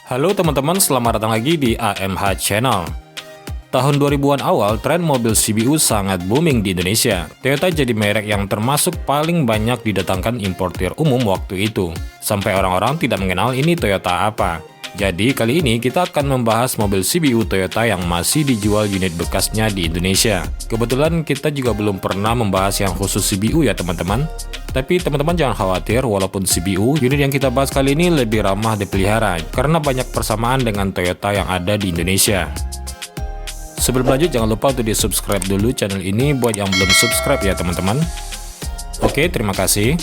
Halo teman-teman, selamat datang lagi di AMH Channel. Tahun 2000-an awal, tren mobil CBU sangat booming di Indonesia. Toyota jadi merek yang termasuk paling banyak didatangkan importir umum waktu itu. Sampai orang-orang tidak mengenal ini Toyota apa. Jadi kali ini kita akan membahas mobil CBU Toyota yang masih dijual unit bekasnya di Indonesia. Kebetulan kita juga belum pernah membahas yang khusus CBU ya teman-teman. Tapi teman-teman jangan khawatir, walaupun CBU, unit yang kita bahas kali ini lebih ramah dipelihara karena banyak persamaan dengan Toyota yang ada di Indonesia. Sebelum lanjut, jangan lupa untuk di-subscribe dulu channel ini buat yang belum subscribe ya teman-teman. Oke, terima kasih.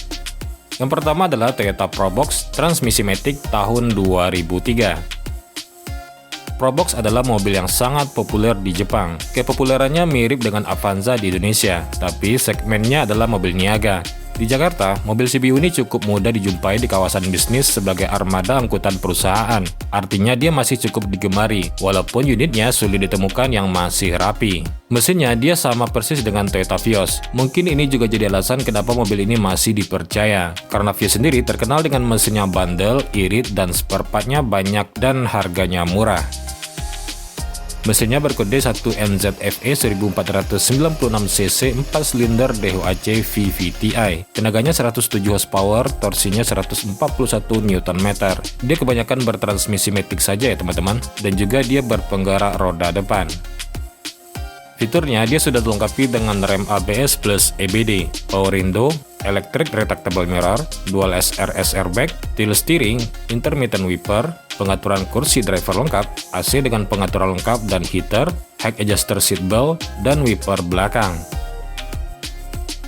Yang pertama adalah Toyota Probox transmisi matic tahun 2003. Probox adalah mobil yang sangat populer di Jepang. Kepopulerannya mirip dengan Avanza di Indonesia, tapi segmennya adalah mobil niaga. Di Jakarta, mobil CBU ini cukup mudah dijumpai di kawasan bisnis sebagai armada angkutan perusahaan. Artinya dia masih cukup digemari, walaupun unitnya sulit ditemukan yang masih rapi. Mesinnya dia sama persis dengan Toyota Vios. Mungkin ini juga jadi alasan kenapa mobil ini masih dipercaya. Karena Vios sendiri terkenal dengan mesinnya bandel, irit, dan spare part-nya banyak dan harganya murah. Mesinnya berkode 1MZFE 1496cc 4 silinder DHC VVTi. Tenaganya 107 horsepower, torsinya 141 Nm. Dia kebanyakan bertransmisi matic saja ya teman-teman, dan juga dia berpenggerak roda depan. Fiturnya dia sudah dilengkapi dengan rem ABS plus EBD, power window, electric retractable mirror, dual SRS airbag, tilt steering, intermittent wiper, pengaturan kursi driver lengkap, AC dengan pengaturan lengkap dan heater, head adjuster seat belt, dan wiper belakang.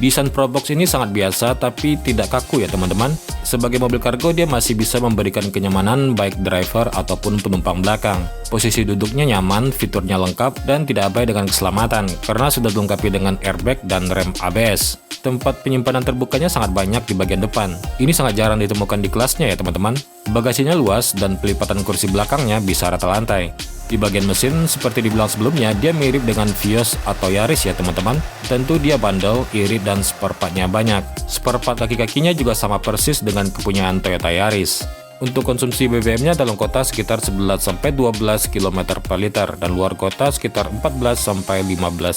Desain Probox ini sangat biasa tapi tidak kaku ya teman-teman. Sebagai mobil kargo dia masih bisa memberikan kenyamanan baik driver ataupun penumpang belakang. Posisi duduknya nyaman, fiturnya lengkap, dan tidak abai dengan keselamatan karena sudah dilengkapi dengan airbag dan rem ABS. Tempat penyimpanan terbukanya sangat banyak di bagian depan. Ini sangat jarang ditemukan di kelasnya ya teman-teman. Bagasinya luas dan pelipatan kursi belakangnya bisa rata lantai. Di bagian mesin, seperti dibilang sebelumnya, dia mirip dengan Vios atau Yaris ya teman-teman. Tentu dia bandel, irit, dan spare part-nya banyak. Spare part kaki-kakinya juga sama persis dengan kepunyaan Toyota Yaris. Untuk konsumsi BBM-nya dalam kota sekitar 11-12 km per liter dan luar kota sekitar 14-15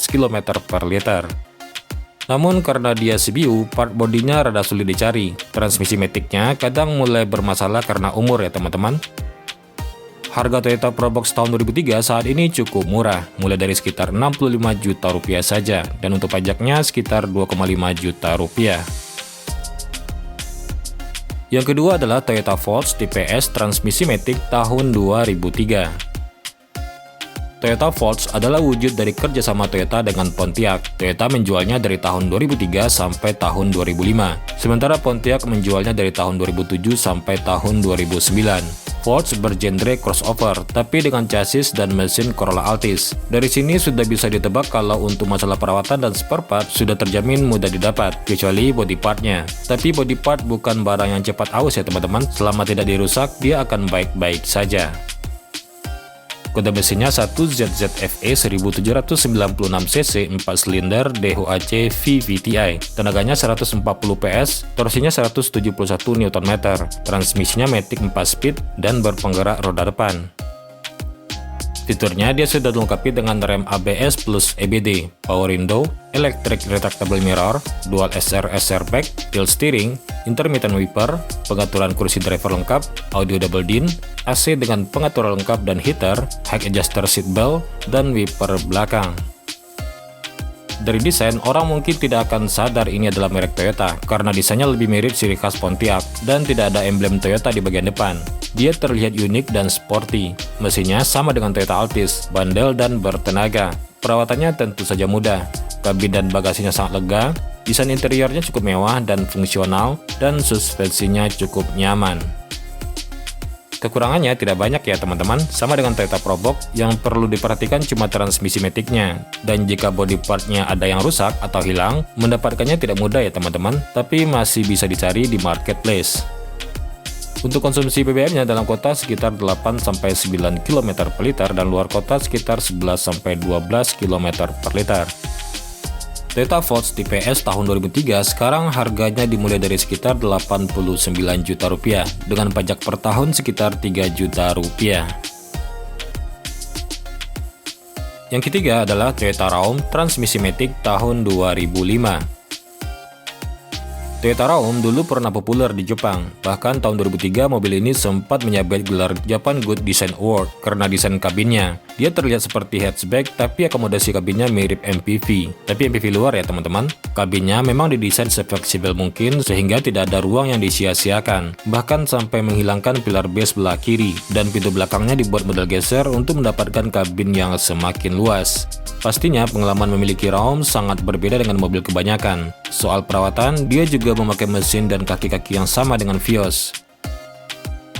km per liter. Namun karena dia CBU, part bodinya rada sulit dicari. Transmisi maticnya kadang mulai bermasalah karena umur ya teman-teman. Harga Toyota Probox tahun 2003 saat ini cukup murah, mulai dari sekitar 65 juta rupiah saja, dan untuk pajaknya sekitar 2,5 juta rupiah. Yang kedua adalah Toyota Volts tipe S transmisi matic tahun 2003. Toyota Volts adalah wujud dari kerjasama Toyota dengan Pontiac. Toyota menjualnya dari tahun 2003 sampai tahun 2005, sementara Pontiac menjualnya dari tahun 2007 sampai tahun 2009. Volts bergenre crossover, tapi dengan chassis dan mesin Corolla Altis. Dari sini sudah bisa ditebak kalau untuk masalah perawatan dan spare part sudah terjamin mudah didapat, kecuali body partnya. Tapi body part bukan barang yang cepat aus ya teman-teman, selama tidak dirusak dia akan baik-baik saja. Kode mesinnya 1ZZFE 1796cc 4 silinder DHC VVTi. Tenaganya 140 PS, torsinya 171 Nm, transmisinya matic 4 speed dan berpenggerak roda depan. Fiturnya dia sudah dilengkapi dengan rem ABS plus EBD, power window, electric retractable mirror, dual SRS airbag, tilt steering, intermittent wiper, pengaturan kursi driver lengkap, audio double din, AC dengan pengaturan lengkap dan heater, head adjuster seat belt, dan wiper belakang. Dari desain, orang mungkin tidak akan sadar ini adalah merek Toyota karena desainnya lebih mirip ciri khas Pontiac dan tidak ada emblem Toyota di bagian depan. Dia terlihat unik dan sporty. Mesinnya sama dengan Toyota Altis, bandel dan bertenaga. Perawatannya tentu saja mudah. Kabin dan bagasinya sangat lega. Desain interiornya cukup mewah dan fungsional, dan suspensinya cukup nyaman. Kekurangannya tidak banyak ya teman-teman, sama dengan Toyota Probox, yang perlu diperhatikan cuma transmisi maticnya. Dan jika body partnya ada yang rusak atau hilang, mendapatkannya tidak mudah ya teman-teman, tapi masih bisa dicari di marketplace. Untuk konsumsi BBM-nya dalam kota sekitar 8-9 km per liter dan luar kota sekitar 11-12 km per liter. Toyota Force tipe S tahun 2003 sekarang harganya dimulai dari sekitar 89 juta rupiah dengan pajak per tahun sekitar 3 juta rupiah. Yang ketiga adalah Toyota Raum transmisi matic tahun 2005. Toyota Raum dulu pernah populer di Jepang, bahkan tahun 2003 mobil ini sempat menyabet gelar Japan Good Design Award karena desain kabinnya. Dia terlihat seperti hatchback, tapi akomodasi kabinnya mirip MPV. Tapi MPV luar ya teman-teman. Kabinnya memang didesain sefleksibel mungkin sehingga tidak ada ruang yang disia-siakan, bahkan sampai menghilangkan pilar base sebelah kiri, dan pintu belakangnya dibuat model geser untuk mendapatkan kabin yang semakin luas. Pastinya pengalaman memiliki Raum sangat berbeda dengan mobil kebanyakan. Soal perawatan, dia juga memakai mesin dan kaki-kaki yang sama dengan Vios.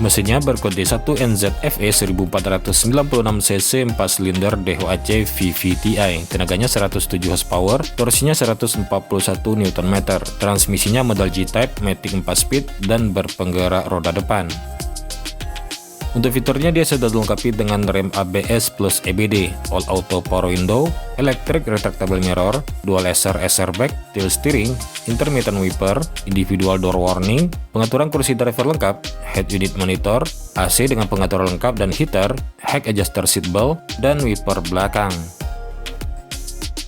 Mesinnya berkode 1NZFE 1496cc 4 silinder DHC VVTi, tenaganya 107 horsepower, torsinya 141 Nm, transmisinya model G-Type, matic 4 speed, dan berpenggerak roda depan. Untuk fiturnya dia sudah dilengkapi dengan rem ABS plus EBD, all auto power window, electric retractable mirror, dual laser airbag, tilt steering, intermittent wiper, individual door warning, pengaturan kursi driver lengkap, head unit monitor, AC dengan pengaturan lengkap dan heater, head adjuster seat belt, dan wiper belakang.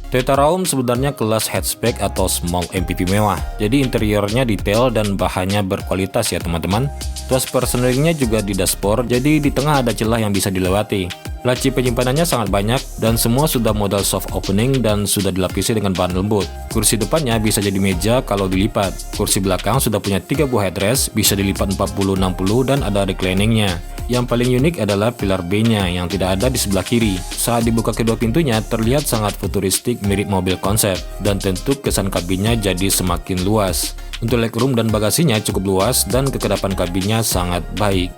Toyota Raum sebenarnya kelas hatchback atau small MPV mewah, jadi interiornya detail dan bahannya berkualitas ya teman-teman. Tuas personelingnya juga di dashboard, jadi di tengah ada celah yang bisa dilewati. Laci penyimpanannya sangat banyak dan semua sudah model soft opening dan sudah dilapisi dengan bahan lembut. Kursi depannya bisa jadi meja kalau dilipat. Kursi belakang sudah punya 3 buah headrest, bisa dilipat 40-60 dan ada recliningnya. Yang paling unik adalah pilar B-nya yang tidak ada di sebelah kiri. Saat dibuka kedua pintunya terlihat sangat futuristik mirip mobil konsep, dan tentu kesan kabinnya jadi semakin luas. Untuk legroom dan bagasinya cukup luas dan kekedapan kabinnya sangat baik.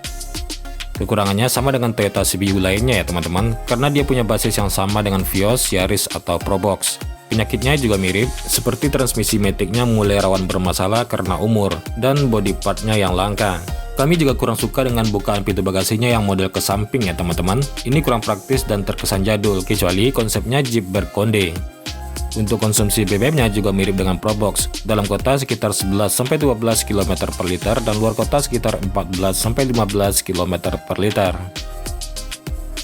Kekurangannya sama dengan Toyota CBU lainnya ya teman-teman, karena dia punya basis yang sama dengan Vios, Yaris, atau Probox. Penyakitnya juga mirip, seperti transmisi maticnya mulai rawan bermasalah karena umur, dan body partnya yang langka. Kami juga kurang suka dengan bukaan pintu bagasinya yang model ke samping ya teman-teman. Ini kurang praktis dan terkesan jadul, kecuali konsepnya Jeep berkonde. Untuk konsumsi BBM-nya juga mirip dengan Probox. Dalam kota sekitar 11-12 km per liter dan luar kota sekitar 14-15 km per liter.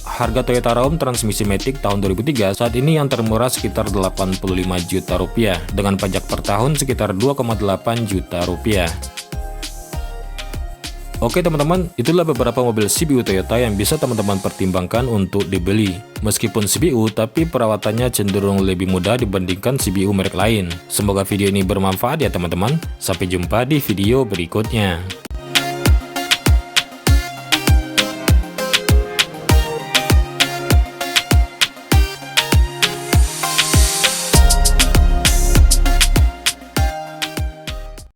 Harga Toyota Raum transmisi matic tahun 2003 saat ini yang termurah sekitar 85 juta rupiah dengan pajak per tahun sekitar 2,8 juta rupiah. Oke teman-teman, itulah beberapa mobil CBU Toyota yang bisa teman-teman pertimbangkan untuk dibeli. Meskipun CBU, tapi perawatannya cenderung lebih mudah dibandingkan CBU merek lain. Semoga video ini bermanfaat ya teman-teman. Sampai jumpa di video berikutnya.